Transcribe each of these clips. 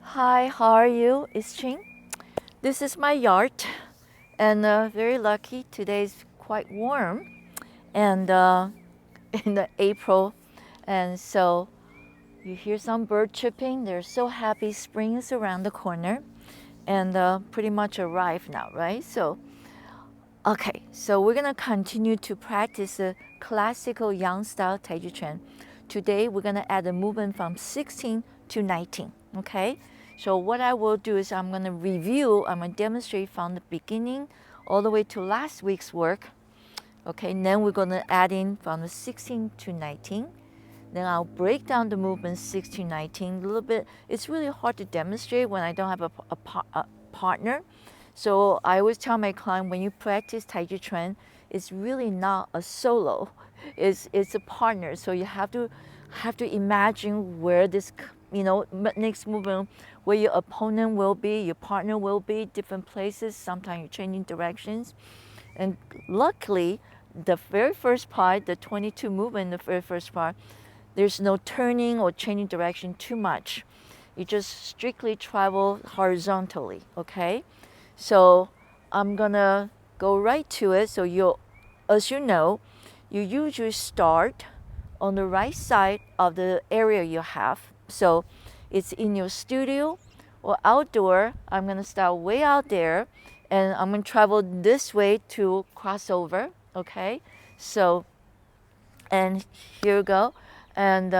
Hi, how are you? It's Ching. This is my yard, and very lucky. Today's quite warm, and in the April, and so you hear some bird chirping. They're so happy. Spring is around the corner, and pretty much arrived now, right? So, okay, so we're gonna continue to practice the classical Yang style Taiji Chuan. Today we're gonna add a movement from 16 to 19. Okay, so what I will do is I'm gonna review. I'm gonna demonstrate from the beginning all the way to last week's work. Okay, and then we're gonna add in from the 16 to 19. Then I'll break down the movement 16 to 19 a little bit. It's really hard to demonstrate when I don't have a partner. So I always tell my client, when you practice Taiji Chuan, it's really not a solo. It's a partner. So you have to imagine where this next movement, where your opponent will be, your partner will be, different places. Sometimes you're changing directions. And luckily, the very first part, the 22 movement, the very first part, there's no turning or changing direction too much. You just strictly travel horizontally, okay? So I'm gonna go right to it. So as you know, you usually start on the right side of the area you have. So it's in your studio or outdoor. I'm gonna start way out there, and I'm gonna travel this way to cross over, okay? So, and here we go. And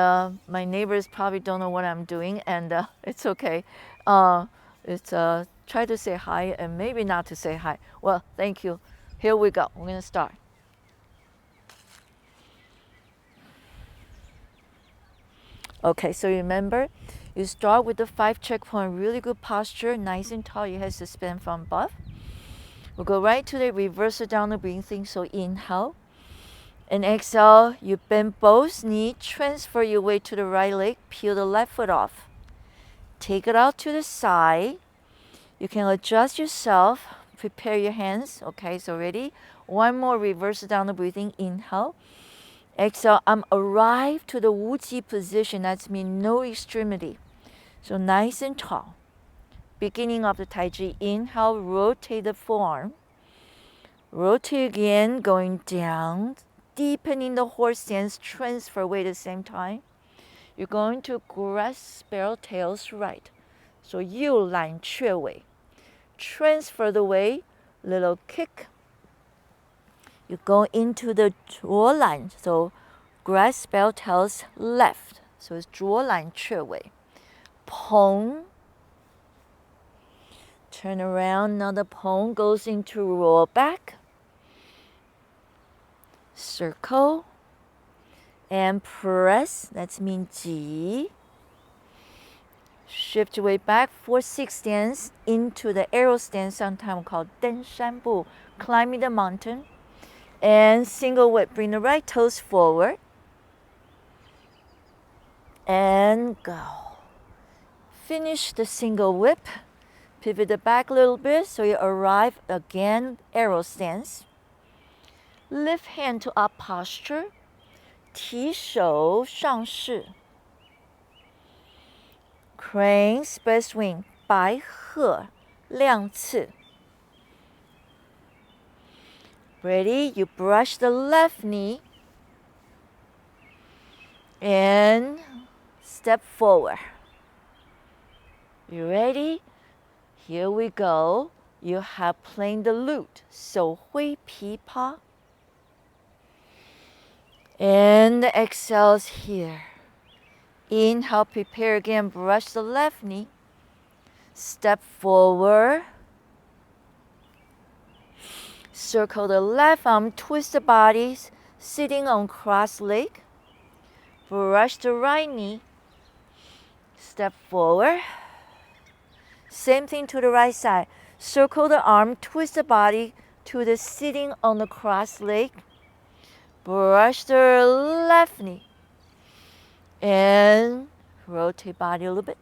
my neighbors probably don't know what I'm doing, and it's okay. It's try to say hi and maybe not to say hi. Well, thank you. Here we go. We're gonna start. Okay, so remember, you start with the 5 checkpoint, really good posture, nice and tall. Your head suspend from above. We'll go right to the reversal down the breathing. So inhale and exhale. You bend both knees, transfer your weight to the right leg, peel the left foot off. Take it out to the side. You can adjust yourself. Prepare your hands. Okay, so ready? One more reversal down the breathing. Inhale. Exhale. I'm arrived to the Wuji position. That's mean no extremity. So nice and tall. Beginning of the Taiji. Inhale, rotate the forearm. Rotate again, going down. Deepening the horse stance, transfer weight at the same time. You're going to grasp spiral tails right. So you line 雀尾. Transfer the weight, little kick. You go into the 着篮. So grasp spiral tails left. So it's 着篮雀尾. Pong. Turn around, another pong goes into roll back. Circle. And press, that's mean 挤. Shift your weight back, 4-6 stance into the arrow stance, sometimes called 登山步, climbing the mountain. And single whip, bring the right toes forward. And go. Finish the single whip. Pivot it back a little bit so you arrive again, arrow stance. Lift hand to up posture. 提手上势 Crane, spread swing, 白鹤亮翅 Ready? You brush the left knee and step forward. You ready? Here we go. You have playing the lute. 手挥琵琶. And the exhales here. Inhale, prepare again, brush the left knee. Step forward. Circle the left arm, twist the body, sitting on cross leg. Brush the right knee. Step forward. Same thing to the right side. Circle the arm, twist the body to the sitting on the cross leg. Brush the left knee. And rotate body a little bit.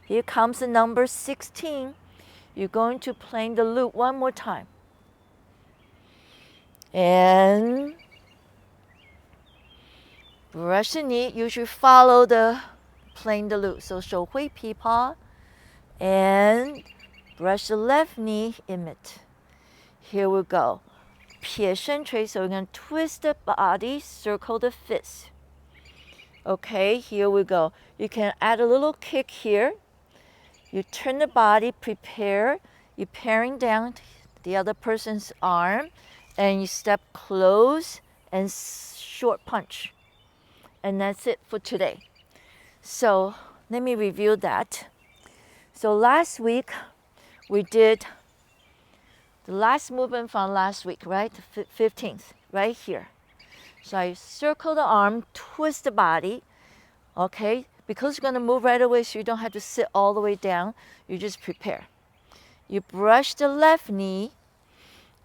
Here comes the number 16. You're going to play the lute one more time. And brush the knee. You should follow the playing the lute. So 手挥琵琶 And brush the left knee, emit. Here we go. 撇身垂, so we're going to twist the body, circle the fist. Okay, here we go. You can add a little kick here. You turn the body, prepare. You're paring down the other person's arm, and you step close and short punch. And that's it for today. So let me review that. So last week, we did the last movement from last week, right? The 15th, right here. So I circle the arm, twist the body, okay? Because you're gonna move right away, so you don't have to sit all the way down. You just prepare. You brush the left knee,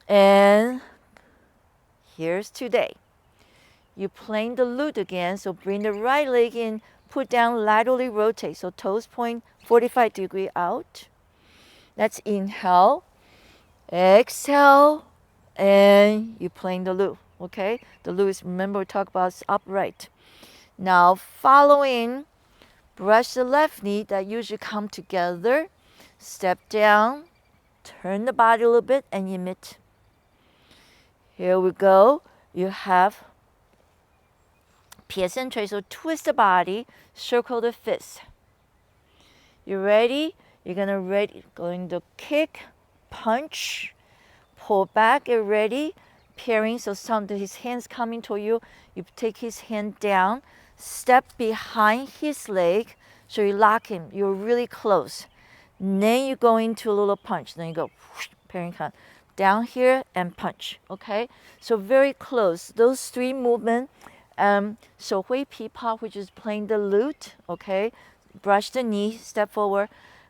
and here's today. You playing the lute again, so bring the right leg in, put down, laterally rotate. So toes point 45 degree out. That's inhale, exhale, and you playing the lute, okay? The lute is, remember we talked about upright. Now following, brush the left knee, that usually come together, step down, turn the body a little bit and emit. Here we go. You have 撇身垂, so twist the body, circle the fist. You ready? You're going to kick, punch, pull back, get ready, pairing, so his hands coming to you, you take his hand down, step behind his leg, so you lock him, you're really close. Then you go into a little punch, then you go, pairing count, down here and punch, okay? So very close, those three movements. So hui pi pa, which is playing the lute, okay? Brush the knee, step forward.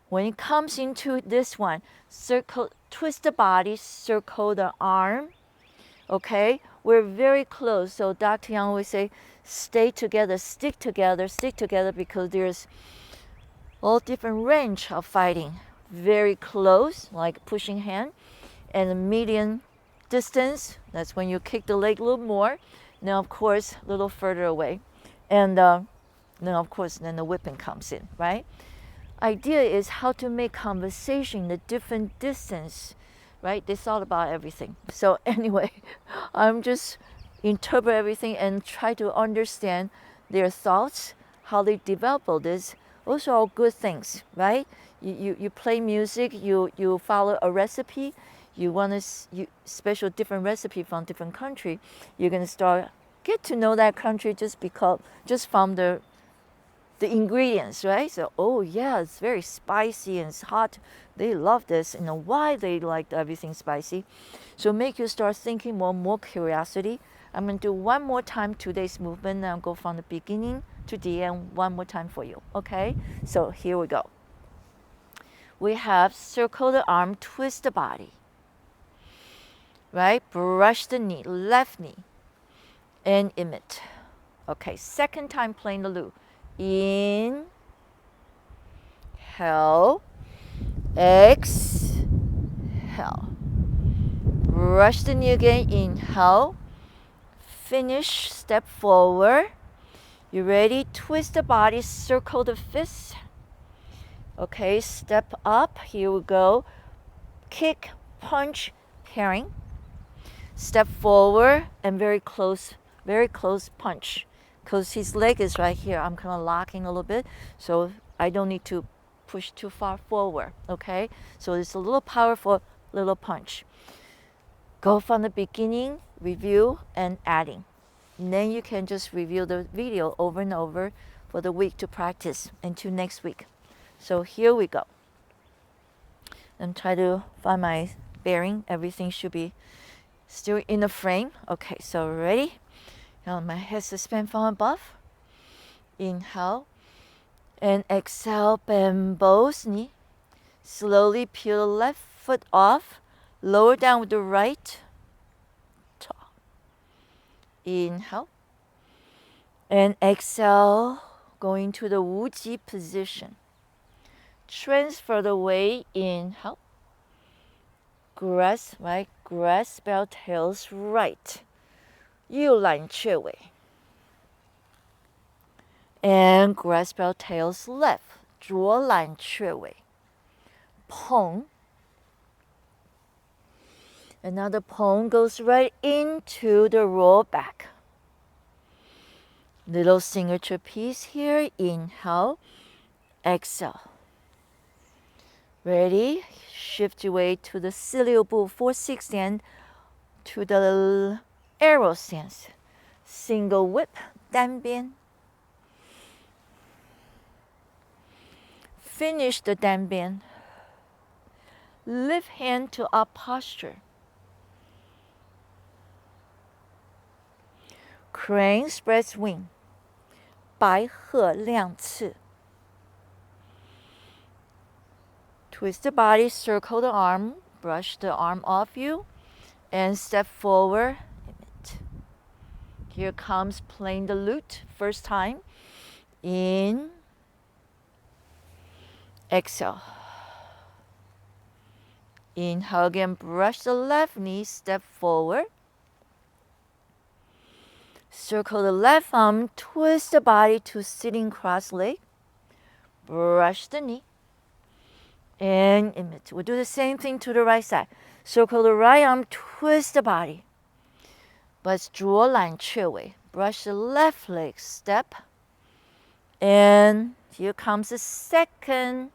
When it comes into this one, circle, twist the body, circle the arm, okay? We're very close. So Dr. Yang always say, stay together, stick together, because there's all different range of fighting. Very close, like pushing hand, and a medium distance, that's when you kick the leg a little more. Now, of course, a little further away. And then, of course, then the whipping comes in, right? Idea is how to make conversation the different distance, right? They thought about everything. So anyway, I'm just interpret everything and try to understand their thoughts, how they develop all this. Those are all good things, right? You play music, you follow a recipe, you want to special different recipe from different country. You're gonna start get to know that country just from the ingredients, right? So, oh yeah, it's very spicy and it's hot. They love this. You know why they like everything spicy. So make you start thinking more curiosity. I'm going to do one more time today's movement, and I'll go from the beginning to the end one more time for you, okay? So here we go. We have circle the arm, twist the body, right? Brush the knee, left knee, and emit. Okay, second time playing the lute. Inhale, exhale. Brush the knee again, inhale. Finish, step forward. You ready? Twist the body, circle the fist. Okay, step up, here we go. Kick, punch, pairing. Step forward and very close punch. Because his leg is right here, I'm kind of locking a little bit, so I don't need to push too far forward, okay? So it's a little powerful little punch. Go from the beginning, review, and adding. And then you can just review the video over and over for the week to practice until next week. So here we go. And try to find my bearing. Everything should be still in the frame. Okay, so ready? Now my head suspend from above. Inhale. And exhale, bend both knees. Slowly peel the left foot off. Lower down with the right. Inhale. And exhale, going to the Wuji position. Transfer the weight, inhale. Grasp, right? Grasp bell tails right. 右揽雀尾. And grasp bell tails left. 左揽雀尾. pong. Another pong goes right into the roll back. Little signature piece here. Inhale, exhale. Ready? Shift your weight to the 四六步 4-6 and to the arrow stance. Single whip, 单边. Finish the 单边. Lift hand to up posture. Crane spreads wing. 白鹤亮翅. Twist the body, circle the arm, brush the arm off you, and step forward. Here comes playing the lute, first time. In, exhale. Inhale again, brush the left knee, step forward. Circle the left arm, twist the body to sitting cross leg. Brush the knee. And emit. We'll do the same thing to the right side. Circle the right arm, twist the body. But 左揽雀尾. Brush the left leg, step. And here comes the second,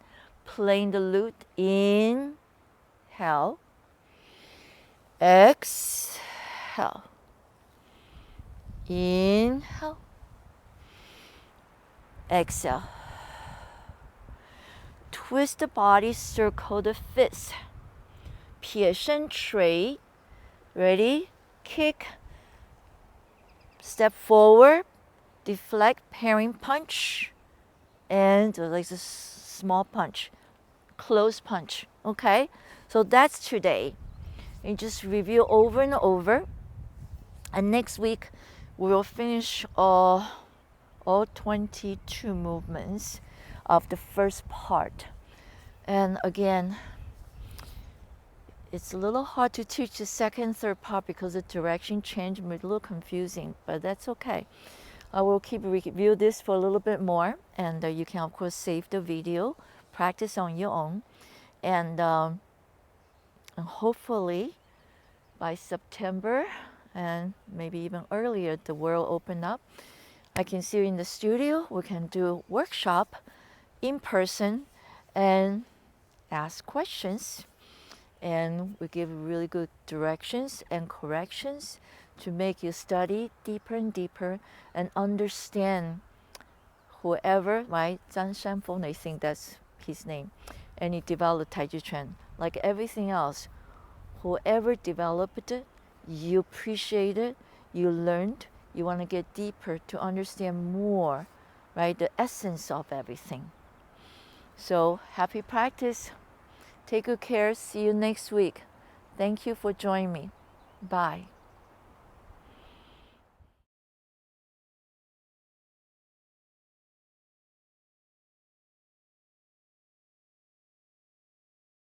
playing the lute. Inhale. Exhale. Inhale. Exhale. Twist the body, circle the fist. 撇身捶. Ready? Kick. Step forward. Deflect, parrying punch. And like a small punch. Close punch. Okay? So that's today. And just review over and over. And next week, we will finish all 22 movements of the first part. And again, it's a little hard to teach the second, third part because the direction change, a little confusing, but that's okay. I will keep review this for a little bit more, and you can of course save the video, practice on your own, and hopefully by September and maybe even earlier, the world open up. I can see you in the studio. We can do workshop in person and ask questions, and we give really good directions and corrections to make you study deeper and deeper and understand whoever, right? Zhang Shanfeng, I think that's his name, and he developed Taiji Chuan. Like everything else, whoever developed it, you appreciate it, you learned, you want to get deeper to understand more, right? The essence of everything. So happy practice. Take good care. See you next week. Thank you for joining me. Bye.